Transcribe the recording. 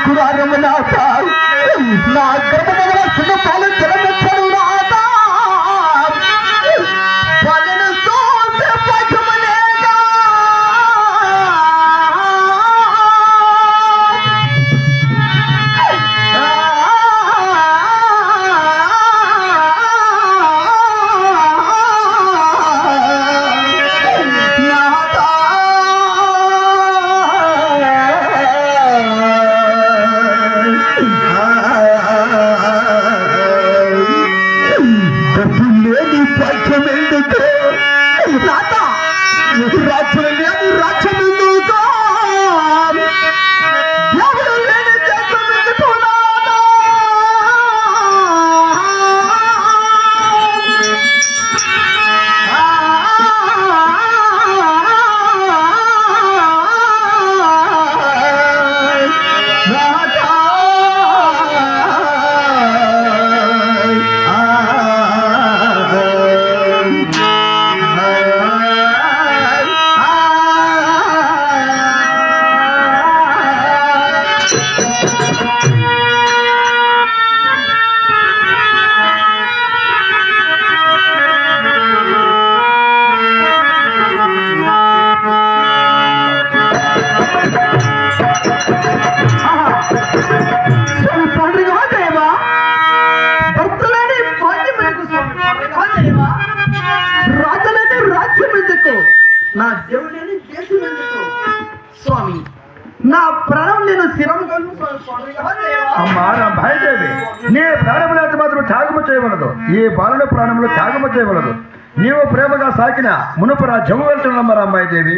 కురారమనాథ నా గర్భమగల చిన్న పాలు జలమెచ్చడు నాథ పలను చూసే పశువులేగా నా దేవుడిని దేశం ఎందుకు స్వామి నా ప్రాణం నేను శిరం అమ్మా నా భయదేవి నీ ప్రాణములైతే మాత్రం త్యాగము చేయవలదు ఈ బాలుల ప్రాణములు త్యాగము చేయవలదు నీవు ప్రేమగా సాకిన మునుపు నా జమ్ము వెళ్తున్నామ్మా అమ్మాయి దేవి